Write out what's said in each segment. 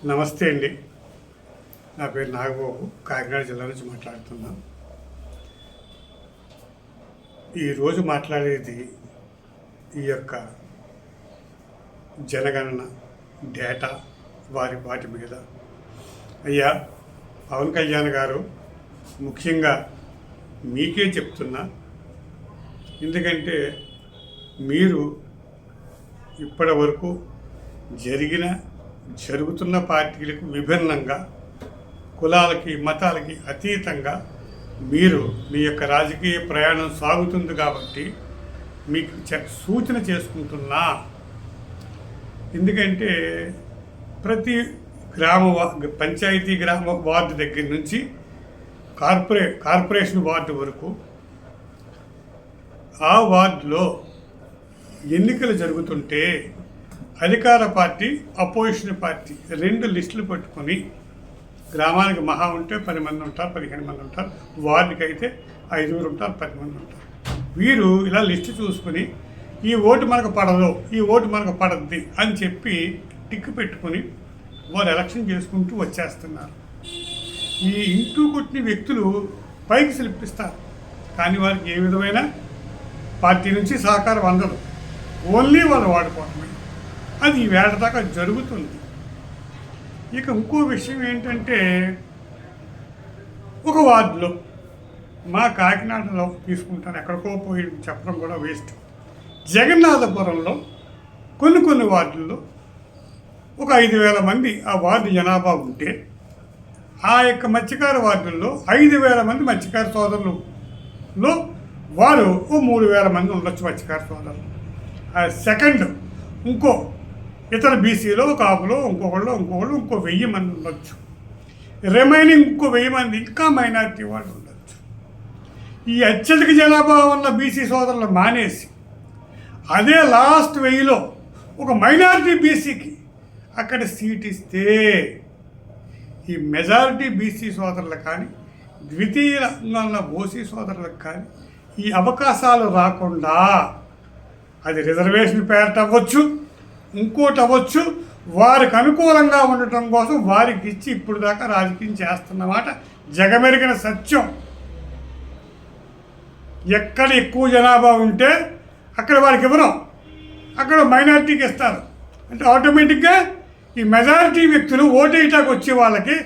నమస్తే అండి. నా పేరు నాగబాబు, కాకినాడ జిల్లా నుంచి మాట్లాడుతున్నాను. ఈరోజు మాట్లాడేది ఈ యొక్క జనగణన డేటా వాటి మీద. అయ్యా పవన్ కళ్యాణ్ గారు, ముఖ్యంగా మీకే చెప్తున్నా, ఎందుకంటే మీరు ఇప్పటి వరకు జరుగుతున్న పార్టీలకు విభిన్నంగా, కులాలకి మతాలకి అతీతంగా మీరు మీ యొక్క రాజకీయ ప్రయాణం సాగుతుంది కాబట్టి మీకు సూచన చేసుకుంటున్నా. ఎందుకంటే ప్రతి పంచాయతీ గ్రామ వార్డు దగ్గర నుంచి కార్పొరేషన్ వార్డు వరకు ఆ వార్డులో ఎన్నికలు జరుగుతుంటే అధికార పార్టీ, అపోజిషన్ పార్టీ రెండు లిస్టులు పట్టుకొని, గ్రామానికి మహా ఉంటే 10 మంది ఉంటారు, 15 మంది ఉంటారు, వార్డుకి అయితే 5 ఉంటారు, 10 మంది ఉంటారు. వీరు ఇలా లిస్టు చూసుకొని ఈ ఓటు మనకు పడదు, ఈ ఓటు మనకు పడద్ది అని చెప్పి టిక్కు పెట్టుకొని వారు ఎలక్షన్ చేసుకుంటూ వచ్చేస్తున్నారు. ఈ ఇంటూ కొట్టిన వ్యక్తులు పైకి శిల్పిస్తారు, కానీ వారికి ఏ విధమైన పార్టీ నుంచి సహకారం అందదు. ఓన్లీ వాళ్ళు వాడుకోవటమే. అది వేట దాకా జరుగుతుంది. ఇక ఇంకో విషయం ఏంటంటే, ఒక వార్డులో, మా కాకినాడలో తీసుకుంటాను, ఎక్కడికో పోయి చెప్పడం కూడా వేస్ట్. జగన్నాథపురంలో కొన్ని వార్డుల్లో ఒక 5,000 మంది ఆ వార్డు జనాభా ఉంటే, ఆ యొక్క మత్స్యకార వార్డుల్లో 5,000 మంది మత్స్యకార సోదరులలో వారు 3,000 మంది ఉండొచ్చు మత్స్యకార సోదరులు. సెకండ్ ఇంకో ఇతర బీసీలో, కాపులో ఇంకో 1,000 మంది ఉండొచ్చు. రిమైనింగ్ ఇంకో 1,000 మంది ఇంకా మైనారిటీ వాళ్ళు ఉండొచ్చు. ఈ అత్యధిక జనాభా ఉన్న బీసీ సోదరులు మానేసి అదే లాస్ట్ 1,000లో ఒక మైనారిటీ బీసీకి అక్కడ సీట్ ఇస్తే ఈ మెజారిటీ బీసీ సోదరులకు కానీ, ద్వితీయంగా ఉన్న ఓసీ సోదరులకు కానీ ఈ అవకాశాలు రాకుండా, అది రిజర్వేషన్ పేరట అవ్వచ్చు, ఇంకోటి అవ్వచ్చు, వారికి అనుకూలంగా ఉండటం కోసం వారికి ఇచ్చి ఇప్పుడు దాకా రాజకీయం చేస్తున్నమాట జగమెరిగిన సత్యం. ఎక్కడ ఎక్కువ జనాభా ఉంటే అక్కడ వారికి ఇవ్వరు, అక్కడ మైనారిటీకి ఇస్తారు. అంటే ఆటోమేటిక్గా ఈ మెజారిటీ వ్యక్తులు ఓటేయటానికి వచ్చే వాళ్ళకి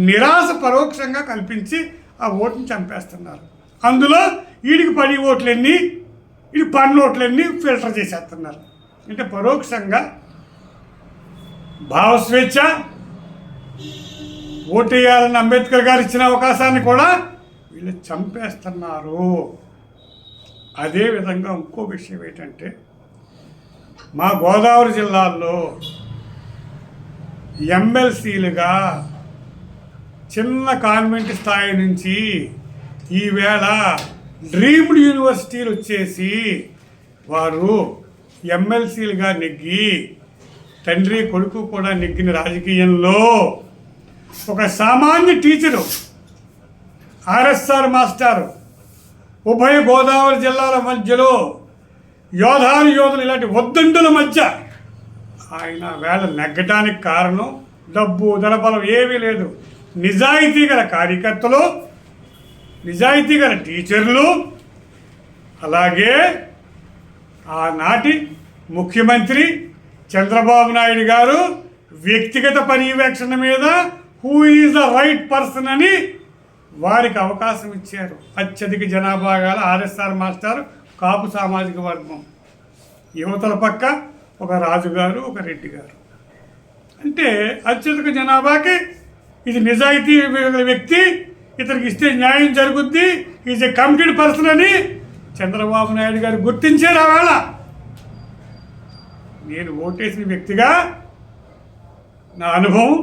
నిరాశ పరోక్షంగా కల్పించి ఆ ఓటుని చంపేస్తున్నారు. అందులో వీడికి 10 ఓట్లన్నీ, ఇది 12 ఓట్లన్నీ ఫిల్టర్ చేసేస్తున్నారు. అంటే పరోక్షంగా భావస్వేచ్ఛ, ఓటేయాలని అంబేద్కర్ గారు ఇచ్చిన అవకాశాన్ని కూడా వీళ్ళు చంపేస్తున్నారు. అదేవిధంగా ఇంకో విషయం ఏంటంటే, మా గోదావరి జిల్లాల్లో ఎమ్మెల్సీలుగా చిన్న కాన్వెంట్ స్థాయి నుంచి ఈవేళ డ్రీమ్డ్ యూనివర్సిటీలు వచ్చేసి వారు ఎమ్మెల్సీలుగా నెగ్గి, తండ్రి కొడుకు కూడా నెగ్గిన రాజకీయంలో ఒక సామాన్య టీచరు, ఆర్ఎస్ఆర్ మాస్టారు, ఉభయ గోదావరి జిల్లాల మధ్యలో యోధులు ఇలాంటి వద్దండుల మధ్య ఆయన వేళ నెగ్గటానికి కారణం డబ్బు ధనబలం ఏమీ లేదు. నిజాయితీ గల కార్యకర్తలు, నిజాయితీ గల టీచర్లు, అలాగే ఆనాటి ముఖ్యమంత్రి చంద్రబాబు నాయుడు గారు వ్యక్తిగత పర్యవేక్షణ మీద who is the right person అని వారికి అవకాశం ఇచ్చారు. అత్యధిక జనాభా గల ఆర్ఎస్ఆర్ మాస్టర్, కాపు సామాజిక వర్గం, యువతల పక్క ఒక రాజుగారు, ఒక రెడ్డి గారు. అంటే అత్యధిక జనాభాకి ఇది నిజాయితీ వ్యక్తి, ఇతనికి ఇస్తే న్యాయం జరుగుద్ది, ఈజ్ ఎ కమిటెడ్ పర్సన్ అని చంద్రబాబు నాయుడు గారు గుర్తించారు. ఆవేళ నేను ఓటేసిన వ్యక్తిగా నా అనుభవం,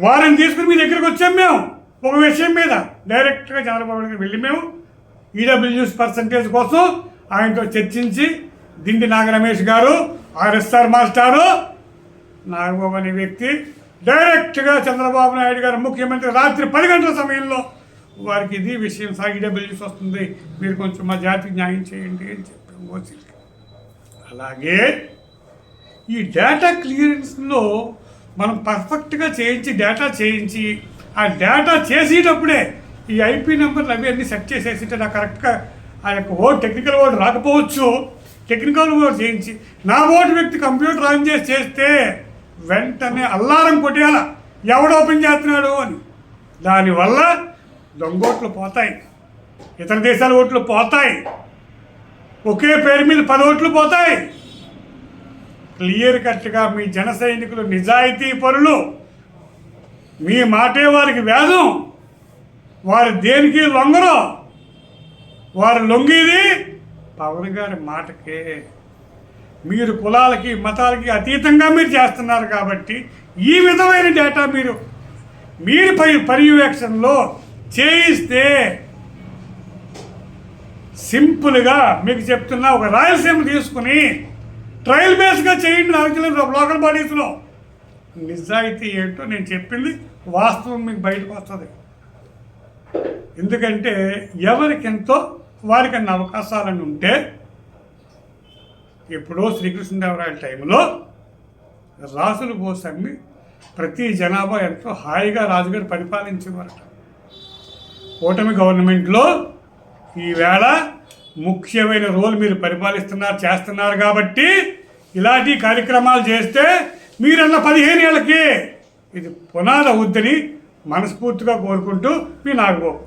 వారిని తీసుకుని మీ దగ్గరికి వచ్చాం. మేము ఒక విషయం మీద డైరెక్ట్గా చంద్రబాబు నాయుడు వెళ్ళి మేము ఈడబ్ల్యూఎస్ పర్సంటేజ్ కోసం ఆయనతో చర్చించి, దిండి నాగ రమేష్ గారు, ఆర్ఎస్ఆర్ మాస్టారు, నాగబాబు అనే వ్యక్తి డైరెక్ట్గా చంద్రబాబు నాయుడు గారు ముఖ్యమంత్రి రాత్రి 10 గంటల సమయంలో వారికి ఇది విషయం, ఈడబ్ల్యూఎస్ వస్తుంది, మీరు కొంచెం మా జాతికి న్యాయం చేయండి అని చెప్పాము ఓసీకి. అలాగే ఈ డేటా క్లియరెన్స్లో మనం పర్ఫెక్ట్గా చేయించి డేటా చేయించి ఆ డేటా చేసేటప్పుడే ఈ ఐపీ నెంబర్లు అవి అన్నీ సెట్ చేసేసి నాకు కరెక్ట్గా ఆ యొక్క టెక్నికల్ ఓట్ రాకపోవచ్చు, టెక్నికల్ ఓట్ చేయించి నా ఓటు వ్యక్తి కంప్యూటర్ ఆన్ చేసి చేస్తే వెంటనే అల్లారం కొట్టేయాల ఎవడు ఓపెన్ చేస్తున్నాడు అని. దానివల్ల దొంగోట్లు పోతాయి, ఇతర దేశాల ఓట్లు పోతాయి, ఒకే పేరు మీద 10 ఓట్లు పోతాయి. క్లియర్ కట్గా మీ జన సైనికులు నిజాయితీ పరులు, మీ మాటే వారికి వేదం, వారు దేనికి లొంగరు, వారు లొంగేది పవన్ గారి మాటకే. మీరు కులాలకి మతాలకి అతీతంగా మీరు చేస్తున్నారు కాబట్టి ఈ విధమైన డేటా మీరు పర్యవేక్షణలో చేయిస్తే సింపుల్గా మీకు చెప్తున్నా, ఒక రాయలసీమ తీసుకుని ట్రయల్ బేస్గా చేయండి లోకల్ బాడీస్లో. నిజాయితీ ఏంటో నేను చెప్పింది వాస్తవం మీకు బయటకు వస్తుంది. ఎందుకంటే ఎవరికెంతో వారికి అన్ని అవకాశాలను ఉంటే, ఎప్పుడో శ్రీకృష్ణదేవరాయల టైంలో రాసులు పోసమ్మి ప్రతి జనాభా ఎంతో హాయిగా రాజుగారు పరిపాలించేవారట. కూటమి గవర్నమెంట్లో ఈవేళ ముఖ్యమైన రోల్ మీరు చేస్తున్నారు కాబట్టి ఇలాంటి కార్యక్రమాలు చేస్తే మీరన్న 15 ఏళ్ళకి ఇది పునాది అవుద్దని మనస్ఫూర్తిగా కోరుకుంటూ మీ నాగబాబు.